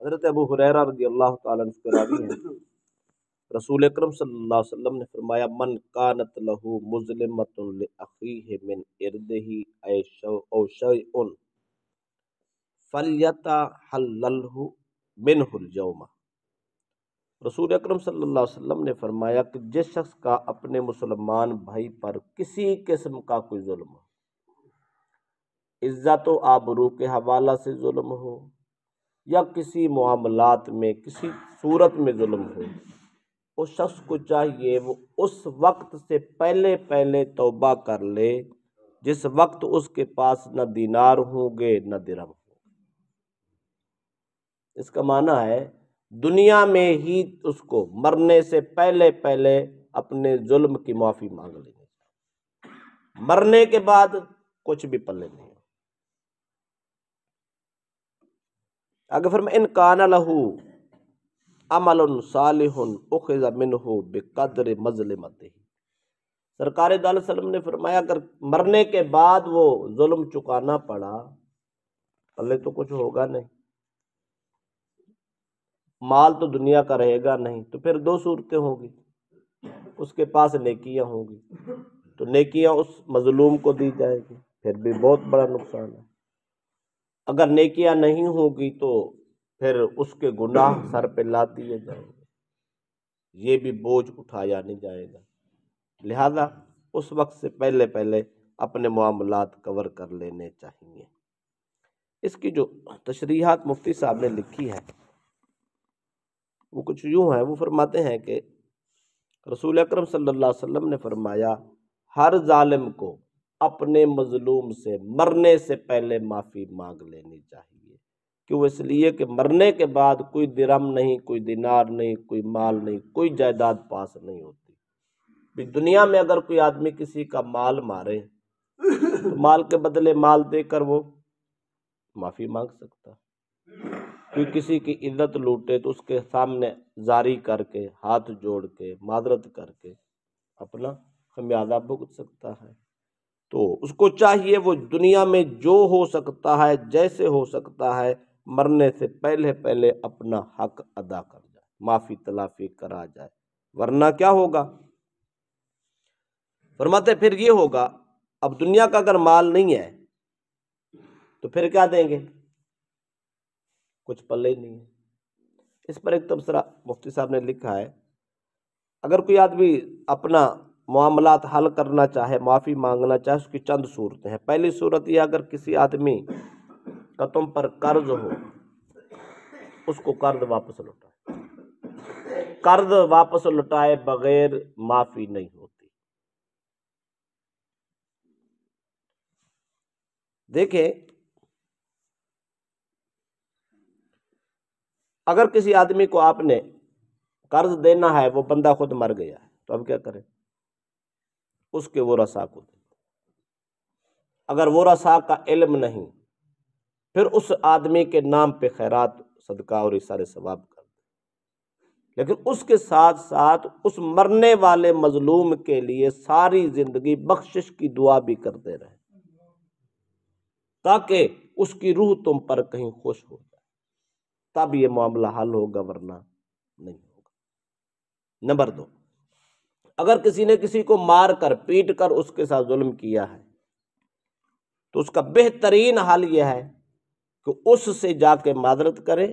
حضرت ابو ہریرہ رضی اللہ تعالیٰ عنہ کے راوی ہیں، رسول اکرم صلی اللہ علیہ وسلم نے فرمایا من کانت لہ مظلمۃ لاخیہ من ارضہ او شیء فلیتحللہ منہ اليوم۔ رسول اکرم صلی اللہ علیہ وسلم نے فرمایا کہ جس شخص کا اپنے مسلمان بھائی پر کسی قسم کا کوئی ظلم ہو، عزت و آبرو کے حوالہ سے ظلم ہو یا کسی معاملات میں کسی صورت میں ظلم ہو، اس شخص کو چاہیے وہ اس وقت سے پہلے توبہ کر لے جس وقت اس کے پاس نہ دینار ہوں گے نہ درہم ہوں گے۔ اس کا معنی ہے دنیا میں ہی اس کو مرنے سے پہلے اپنے ظلم کی معافی مانگ لینی چاہیے، مرنے کے بعد کچھ بھی پلے نہیں۔ اگر فرمائے ان کان لہ عمل صالح اخذ منہ بقدر مظلمتہ، سرکار دو علیہ وسلم نے فرمایا اگر مرنے کے بعد وہ ظلم چکانا پڑا پلے تو کچھ ہوگا نہیں، مال تو دنیا کا رہے گا نہیں، تو پھر دو صورتیں ہوں گی، اس کے پاس نیکیاں ہوں گی تو نیکیاں اس مظلوم کو دی جائے گی، پھر بھی بہت بڑا نقصان ہے۔ اگر نیکیاں نہیں ہوگی تو پھر اس کے گناہ سر پہ لاد دیے جائیں گے، یہ بھی بوجھ اٹھایا نہیں جائے گا، لہذا اس وقت سے پہلے اپنے معاملات کور کر لینے چاہیے۔ اس کی جو تشریحات مفتی صاحب نے لکھی ہے وہ کچھ یوں ہے، وہ فرماتے ہیں کہ رسول اکرم صلی اللہ علیہ وسلم نے فرمایا ہر ظالم کو اپنے مظلوم سے مرنے سے پہلے معافی مانگ لینی چاہیے، کیوں؟ اس لیے کہ مرنے کے بعد کوئی درہم نہیں، کوئی دینار نہیں، کوئی مال نہیں، کوئی جائیداد پاس نہیں ہوتی۔ بھی دنیا میں اگر کوئی آدمی کسی کا مال مارے تو مال کے بدلے مال دے کر وہ معافی مانگ سکتا، کوئی کسی کی عزت لوٹے تو اس کے سامنے زاری کر کے ہاتھ جوڑ کے معذرت کر کے اپنا خمیازہ بھگت سکتا ہے۔ تو اس کو چاہیے وہ دنیا میں جو ہو سکتا ہے جیسے ہو سکتا ہے مرنے سے پہلے اپنا حق ادا کر جائے، معافی تلافی کرا جائے، ورنہ کیا ہوگا؟ فرماتے پھر یہ ہوگا اب دنیا کا اگر مال نہیں ہے تو پھر کیا دیں گے؟ کچھ پلے ہی نہیں ہے۔ اس پر ایک تبصرہ مفتی صاحب نے لکھا ہے، اگر کوئی آدمی اپنا معاملات حل کرنا چاہے، معافی مانگنا چاہے، اس کی چند صورتیں ہیں۔ پہلی صورت یہ اگر کسی آدمی کا تم پر قرض ہو، اس کو قرض واپس لوٹائے، قرض واپس لوٹائے بغیر معافی نہیں ہوتی۔ دیکھیں اگر کسی آدمی کو آپ نے قرض دینا ہے، وہ بندہ خود مر گیا ہے، تو اب کیا کریں؟ اس کے ورثاء کو دیں۔ اگر ورثاء کا علم نہیں پھر اس آدمی کے نام پہ خیرات صدقہ اور ایثار ثواب کر دیں، لیکن اس کے ساتھ ساتھ اس مرنے والے مظلوم کے لیے ساری زندگی بخشش کی دعا بھی کرتے رہیں تاکہ اس کی روح تم پر کہیں خوش ہو جائے، تب یہ معاملہ حل ہوگا، ورنہ نہیں ہوگا۔ نمبر 2، اگر کسی نے کسی کو مار کر پیٹ کر اس کے ساتھ ظلم کیا ہے تو اس کا بہترین حل یہ ہے کہ اس سے جا کے معذرت کرے،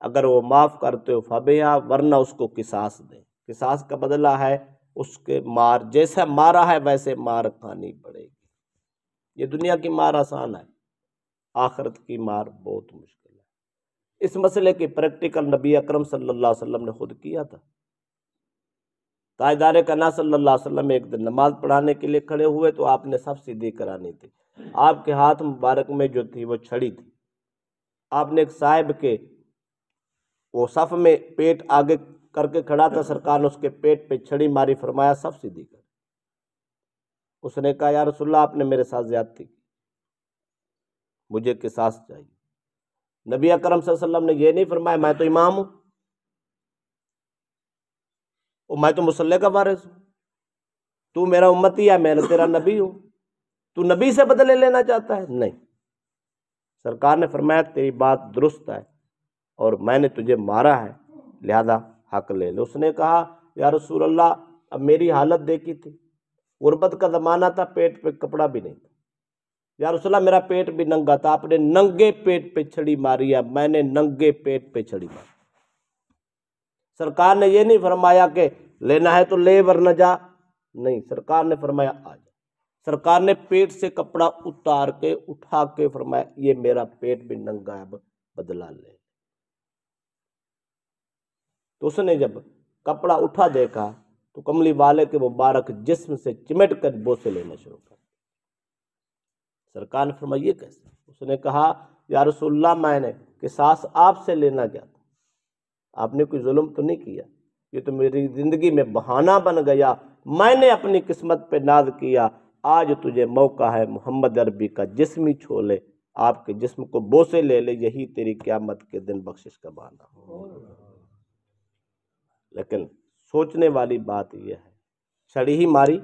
اگر وہ معاف کرتے ہو فبیہا، ورنہ اس کو قصاص دے۔ قصاص کا بدلہ ہے اس کے مار، جیسا مارا ہے ویسے مار کھانی پڑے گی۔ یہ دنیا کی مار آسان ہے، آخرت کی مار بہت مشکل ہے۔ اس مسئلے کی پریکٹیکل نبی اکرم صلی اللہ علیہ وسلم نے خود کیا تھا۔ تاجدار کنا صلی اللہ علیہ وسلم ایک دن نماز پڑھانے کے لیے کھڑے ہوئے تو آپ نے صف سیدھی کرانی تھی، آپ کے ہاتھ مبارک میں جو تھی وہ چھڑی تھی، آپ نے ایک صاحب کے وہ صف میں پیٹ آگے کر کے کھڑا تھا، سرکار نے اس کے پیٹ پہ چھڑی ماری، فرمایا صف سیدھی کر۔ اس نے کہا یا رسول اللہ آپ نے میرے ساتھ زیادتی کی، مجھے قصاص چاہیے۔ نبی اکرم صلی اللہ علیہ وسلم نے یہ نہیں فرمایا میں تو امام ہوں اور میں تو مصلی کا وارث ہوں، تو میرا امتی ہے، میں تیرا نبی ہوں، تو نبی سے بدلے لینا چاہتا ہے؟ نہیں، سرکار نے فرمایا تیری بات درست ہے، اور میں نے تجھے مارا ہے، لہذا حق لے لے۔ اس نے کہا یا رسول اللہ اب میری حالت دیکھی تھی، غربت کا زمانہ تھا، پیٹ پہ کپڑا بھی نہیں تھا، یا رسول اللہ میرا پیٹ بھی ننگا تھا، آپ نے ننگے پیٹ پہ چھڑی ماری ہے، میں نے ننگے پیٹ پہ چھڑی ماری۔ سرکار نے یہ نہیں فرمایا کہ لینا ہے تو لے ورنہ جا، نہیں، سرکار نے فرمایا آ جا۔ سرکار نے پیٹ سے کپڑا اتار کے اٹھا کے فرمایا یہ میرا پیٹ بھی ننگا ہے، بدلہ لے۔ تو اس نے جب کپڑا اٹھا دیکھا تو کملی والے کے مبارک جسم سے چمٹ کر بوسے لینا شروع کر۔ سرکار نے فرمایا یہ کیسے؟ اس نے کہا یا رسول اللہ میں نے قصاص آپ سے لینا کیا تھا، آپ نے کوئی ظلم تو نہیں کیا، یہ تو میری زندگی میں بہانہ بن گیا، میں نے اپنی قسمت پہ ناز کیا، آج تجھے موقع ہے محمد عربی کا جسم ہی چھو لے، آپ کے جسم کو بوسے لے لے، یہی تیری قیامت کے دن بخشش کا بہانہ ہو۔ لیکن سوچنے والی بات یہ ہے، چھڑی ہی ماری،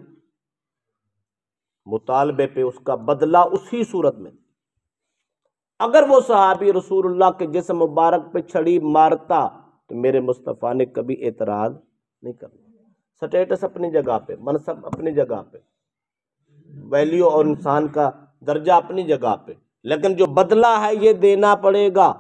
مطالبے پہ اس کا بدلہ اسی صورت میں۔ اگر وہ صحابی رسول اللہ کے جسم مبارک پہ چھڑی مارتا تو میرے مصطفیٰ نے کبھی اعتراض نہیں کرنا۔ سٹیٹس اپنی جگہ پہ، منصب اپنی جگہ پہ، ویلیو اور انسان کا درجہ اپنی جگہ پہ، لیکن جو بدلہ ہے یہ دینا پڑے گا۔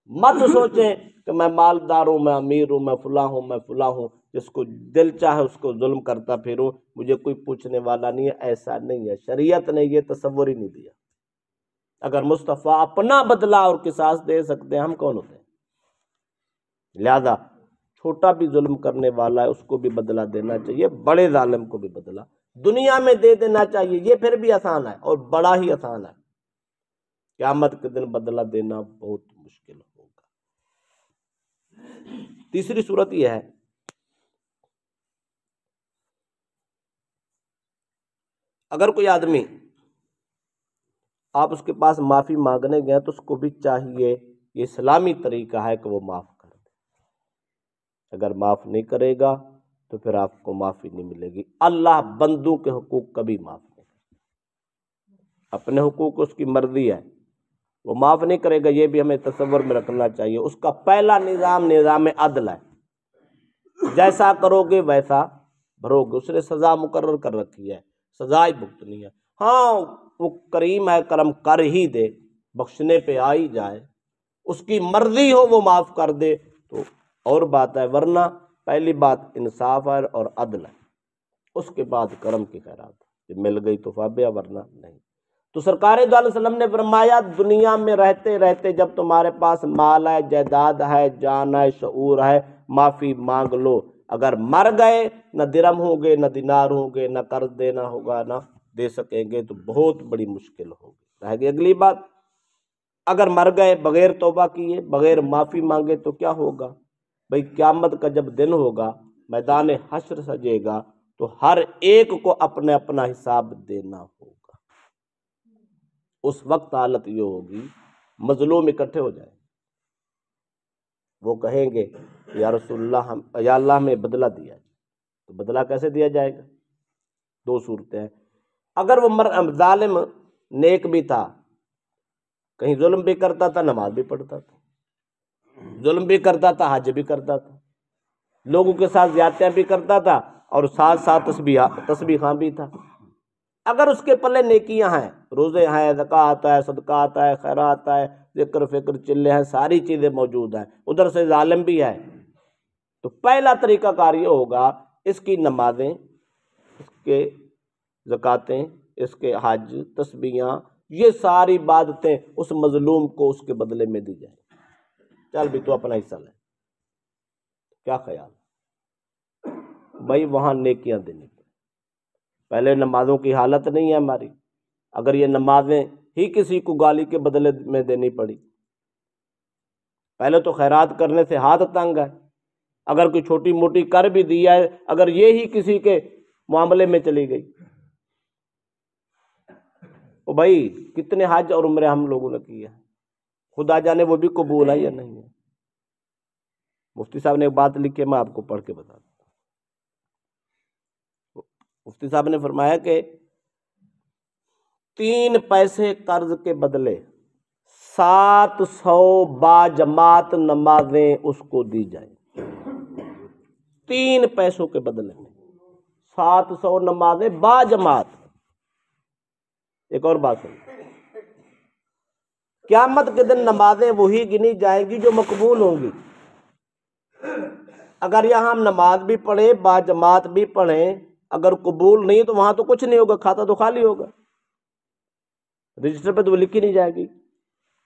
مت سوچیں کہ میں مالدار ہوں، میں امیر ہوں، میں فلاں ہوں، میں فلاں ہوں، جس کو دل چاہے اس کو ظلم کرتا پھروں، مجھے کوئی پوچھنے والا نہیں ہے، ایسا نہیں ہے۔ شریعت نے یہ تصور ہی نہیں دیا۔ اگر مصطفیٰ اپنا بدلہ اور قصاص دے سکتے ہیں، ہم کون ہوتے ہیں؟ لہذا چھوٹا بھی ظلم کرنے والا ہے اس کو بھی بدلہ دینا چاہیے، بڑے ظالم کو بھی بدلہ دنیا میں دے دینا چاہیے، یہ پھر بھی آسان ہے اور بڑا ہی آسان ہے۔ قیامت کے دن بدلہ دینا بہت مشکل ہوگا۔ تیسری صورت یہ ہے، اگر کوئی آدمی آپ اس کے پاس معافی مانگنے گئے تو اس کو بھی چاہیے، یہ اسلامی طریقہ ہے کہ وہ معاف کر دے۔ اگر معاف نہیں کرے گا تو پھر آپ کو معافی نہیں ملے گی۔ اللہ بندوں کے حقوق کبھی معاف نہیں کرے، اپنے حقوق اس کی مرضی ہے، وہ معاف نہیں کرے گا، یہ بھی ہمیں تصور میں رکھنا چاہیے۔ اس کا پہلا نظام عدل ہے، جیسا کرو گے ویسا بھرو گے۔ اس نے سزا مقرر کر رکھی ہے، سزا ہی بھگتنی ہے۔ ہاں وہ کریم ہے، کرم کر ہی دے، بخشنے پہ آ ہی جائے، اس کی مرضی ہو وہ معاف کر دے تو اور بات ہے، ورنہ پہلی بات انصاف ہے اور عدل ہے، اس کے بعد کرم کی خیرات، جب مل گئی تو فابیا، ورنہ نہیں۔ تو سرکار دو علیہ وسلم نے فرمایا دنیا میں رہتے رہتے جب تمہارے پاس مال ہے، جائیداد ہے، جان ہے، شعور ہے، معافی مانگ لو۔ اگر مر گئے نہ درہم ہوں گے، نہ دینار ہوں گے، نہ قرض دینا ہوگا، نہ دے سکیں گے تو بہت بڑی مشکل ہوگی۔ رہ گئی اگلی بات، اگر مر گئے بغیر توبہ کیے، بغیر معافی مانگے تو کیا ہوگا؟ بھئی قیامت کا جب دن ہوگا، میدان حشر سجے گا تو ہر ایک کو اپنا اپنا حساب دینا ہوگا۔ اس وقت حالت یہ ہوگی، مظلوم اکٹھے ہو جائیں، وہ کہیں گے یا رسول اللہ، یا اللہ ہمیں بدلہ دیا جائے۔ تو بدلہ کیسے دیا جائے گا؟ دو صورتیں ہیں۔ اگر وہ ظالم نیک بھی تھا، کہیں ظلم بھی کرتا تھا، نماز بھی پڑھتا تھا، ظلم بھی کرتا تھا، حج بھی کرتا تھا، لوگوں کے ساتھ زیادتیاں بھی کرتا تھا، اور ساتھ ساتھ تسبیحاں بھی تھا، اگر اس کے پلے نیکیاں ہیں، روزے ہیں، زکوٰۃ ہے، صدقات ہے، خیرات ہے، ذکر فکر چلے ہیں، ساری چیزیں موجود ہیں، ادھر سے ظالم بھی ہے، تو پہلا طریقہ کار یہ ہوگا اس کی نمازیں، اس کے زکاتیں، اس کے حج، تسبیحاں، یہ ساری عبادتیں اس مظلوم کو اس کے بدلے میں دی جائیں۔ چل بھی تو اپنا حصہ لے، کیا خیال؟ بھائی وہاں نیکیاں دینی پڑیں۔ پہلے نمازوں کی حالت نہیں ہے ہماری، اگر یہ نمازیں ہی کسی کو گالی کے بدلے میں دینی پڑی، پہلے تو خیرات کرنے سے ہاتھ تنگ ہے، اگر کوئی چھوٹی موٹی کر بھی دی ہے، اگر یہ ہی کسی کے معاملے میں چلی گئی، او بھائی کتنے حج اور عمرے ہم لوگوں نے کیے ہیں، خدا جانے وہ بھی قبول ہے یا نہیں ہے۔ مفتی صاحب نے ایک بات لکھی ہے، میں آپ کو پڑھ کے بتا دوں۔ مفتی صاحب نے فرمایا کہ 3 پیسے قرض کے بدلے 700 باجماعت نمازیں اس کو دی جائیں 3 پیسوں کے بدلے میں 700 نمازیں باجماعت. ایک اور بات سنیں، قیامت کے دن نمازیں وہی گنی جائیں گی جو مقبول ہوں گی. اگر یہاں ہم نماز بھی پڑھیں باجماعت بھی پڑھیں، اگر قبول نہیں تو وہاں تو کچھ نہیں ہوگا، کھاتا تو خالی ہوگا، رجسٹر پہ تو وہ لکھی نہیں جائے گی.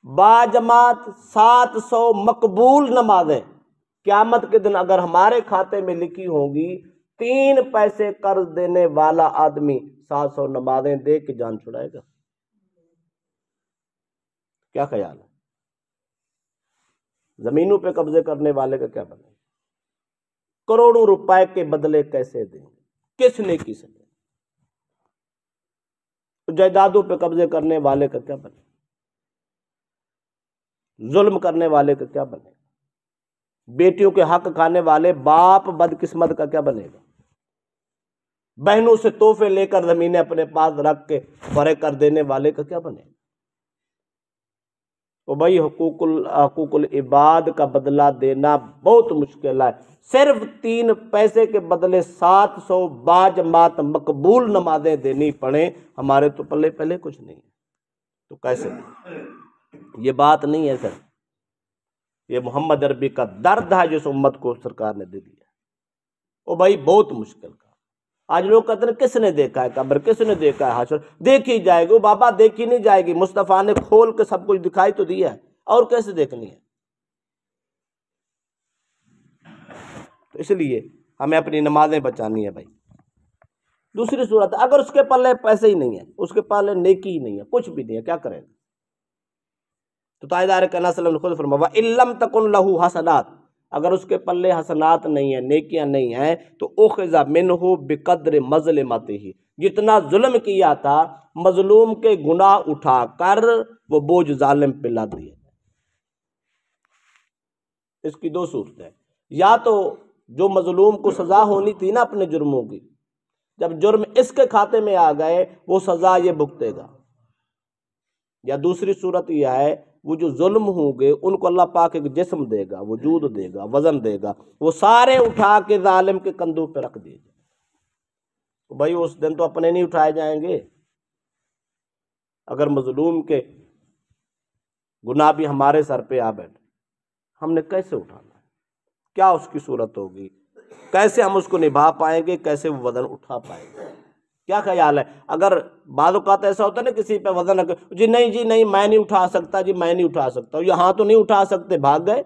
باجماعت 700 مقبول نمازیں قیامت کے دن اگر ہمارے کھاتے میں لکھی ہوں گی، 3 پیسے قرض دینے والا آدمی 700 نمازیں دے کے جان چھڑائے گا. کیا خیال ہے؟ زمینوں پہ قبضے کرنے والے کا کیا بنے؟ کروڑوں روپے کے بدلے کیسے دیں گے؟ کس نے کی سے دیں؟ جائیدادوں پہ قبضے کرنے والے کا کیا بنے؟ ظلم کرنے والے کا کیا بنے؟ بیٹیوں کے حق کھانے والے باپ بدقسمت کا کیا بنے گا؟ بہنوں سے تحفے لے کر زمینیں اپنے پاس رکھ کے فرے کر دینے والے کا کیا بنے گا؟ تو بھائی حقوق العباد کا بدلہ دینا بہت مشکل ہے. صرف 3 پیسے کے بدلے 700 باجماعت مقبول نمازیں دینی پڑیں، ہمارے تو پلے پہلے کچھ نہیں ہے تو کیسے؟ یہ بات نہیں ہے سر، یہ محمد عربی کا درد ہے جس امت کو سرکار نے دے دیا. او بھائی بہت مشکل کا. آج لوگ کہتے ہیں کس نے دیکھا ہے قبر، کس نے دیکھا ہے حشر؟ دیکھی جائے گی بابا، دیکھی نہیں جائے گی. مصطفیٰ نے کھول کے سب کچھ دکھائی تو دیا ہے، اور کیسے دیکھنی ہے؟ تو اس لیے ہمیں اپنی نمازیں بچانی ہے بھائی. دوسری صورت، اگر اس کے پلے پیسے ہی نہیں ہیں، اس کے پلے نیکی ہی نہیں ہے، کچھ بھی نہیں ہے، کیا کرے گا؟ تو تاجدار کائنات صلی اللہ علیہ وسلم نے خود فرمایا وَإِن لَّمْ تَكُن لَّهُ حَسَنَاتٌ، اگر اس کے پلے حسنات نہیں ہیں، نیکیاں نہیں ہیں، تو اُخِذَ مِنْهُ بِقَدْرِ مَظْلِمَتِهِ، جتنا ظلم کیا تھا مظلوم کے گناہ اٹھا کر وہ بوجھ ظالم پہ لاد دیا. اس کی 2 صورتیں، یا تو جو مظلوم کو سزا ہونی تھی نا اپنے جرموں کی، جب جرم اس کے کھاتے میں آ گئے وہ سزا یہ بھگتے گا. یا دوسری صورت یہ ہے وہ جو ظلم ہوں گے ان کو اللہ پاک ایک جسم دے گا، وجود دے گا، وزن دے گا، وہ سارے اٹھا کے ظالم کے کندھوں پہ رکھ دیے جائیں. تو بھائی اس دن تو اپنے نہیں اٹھائے جائیں گے. اگر مظلوم کے گناہ بھی ہمارے سر پہ آ بیٹھے، ہم نے کیسے اٹھانا ہے؟ کیا اس کی صورت ہوگی؟ کیسے ہم اس کو نبھا پائیں گے؟ کیسے وہ وزن اٹھا پائیں گے؟ کیا خیال ہے؟ اگر بعض اوقات ایسا ہوتا ہے نا کسی پہ وزن جی نہیں میں نہیں اٹھا سکتا، جی میں نہیں اٹھا سکتا، یہاں تو نہیں اٹھا سکتے، بھاگ گئے.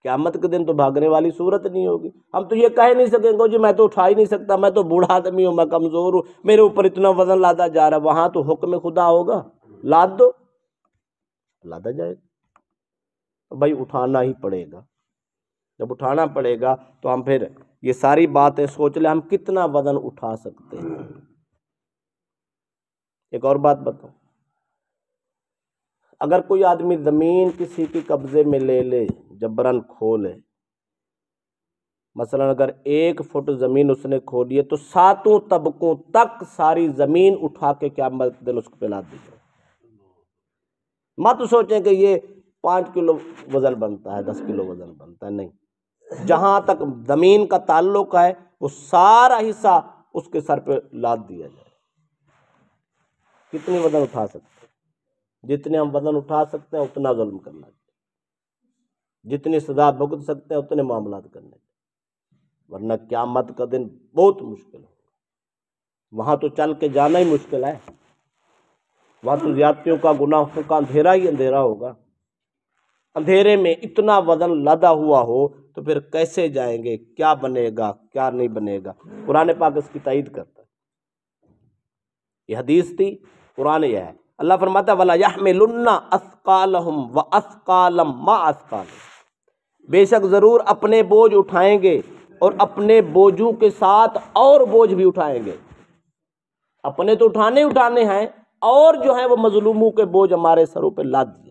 قیامت کے دن تو بھاگنے والی صورت نہیں ہوگی. ہم تو یہ کہہ نہیں سکیں گے جی میں تو اٹھا ہی نہیں سکتا، میں تو بوڑھا آدمی ہوں، میں کمزور ہوں، میرے اوپر اتنا وزن لادا جا رہا ہے. وہاں تو حکم خدا ہوگا، لاد دو، لادا جائے گا. بھائی اٹھانا ہی پڑے گا. جب اٹھانا پڑے گا تو ہم پھر یہ ساری باتیں سوچ لیں ہم کتنا وزن اٹھا سکتے ہیں. ایک اور بات بتاؤں، اگر کوئی آدمی زمین کسی کے قبضے میں لے لے، جبرن کھولے، مثلا اگر 1 فٹ زمین اس نے کھولی ہے تو 7 طبقوں تک ساری زمین اٹھا کے قیامت دن اس کو پلا دی جائے. مت سوچیں کہ یہ 5 کلو وزن بنتا ہے، 10 کلو وزن بنتا ہے، نہیں. جہاں تک زمین کا تعلق ہے وہ سارا حصہ اس کے سر پہ لاد دیا جائے. کتنی وزن اٹھا سکتے ہیں؟ جتنے ہم وزن اٹھا سکتے ہیں اتنا ظلم کرنا چاہیے، جتنی سزا بھگت سکتے ہیں اتنے معاملات کرنے چاہیے. ورنہ قیامت کا دن بہت مشکل ہوگا. وہاں تو چل کے جانا ہی مشکل ہے، وہاں تو زیادتیوں کا گناہوں کا اندھیرا ہی اندھیرا ہوگا. اندھیرے میں اتنا وزن لدا ہوا ہو تو پھر کیسے جائیں گے؟ کیا بنے گا، کیا نہیں بنے گا؟ قرآن پاک اس کی تائید کرتا ہے. یہ حدیث تھی، قرآن یہ ہے. اللہ فرماتا ہے وَلَا يَحْمِلُنَّ أَثْقَالَهُمْ وَأَثْقَالًا مَّعَ أَثْقَالِهِمْ، بے شک ضرور اپنے بوجھ اٹھائیں گے اور اپنے بوجھوں کے ساتھ اور بوجھ بھی اٹھائیں گے. اپنے تو اٹھانے ہیں، اور جو ہیں وہ مظلوموں کے بوجھ ہمارے سروں پہ لاد دیے.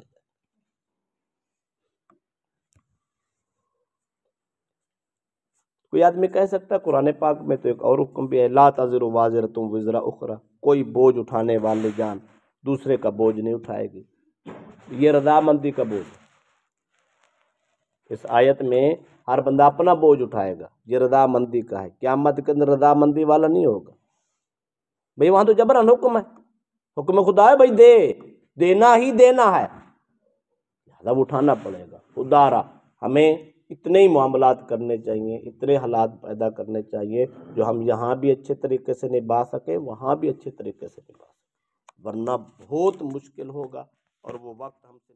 کوئی آدمی کہہ سکتا ہے قرآن پاک میں تو ایک اور حکم بھی ہے، لا تزر وازرۃ وزر اخری، کوئی بوجھ اٹھانے والی جان دوسرے کا بوجھ نہیں اٹھائے گی. یہ رضامندی کا بوجھ ہے۔ اس آیت میں ہر بندہ اپنا بوجھ اٹھائے گا، یہ رضامندی کا ہے۔ قیامت کے اندر رضامندی والا نہیں ہوگا، بھئی وہاں تو جبران حکم ہے، حکم خدا ہے، بھئی دینا ہی دینا ہے، لہذا اٹھانا پڑے گا۔ خدا ہمیں اتنے ہی معاملات کرنے چاہیے، اتنے حالات پیدا کرنے چاہیے جو ہم یہاں بھی اچھے طریقے سے نبھا سکیں، وہاں بھی اچھے طریقے سے نبھا سکیں، ورنہ بہت مشکل ہوگا اور وہ وقت ہم سے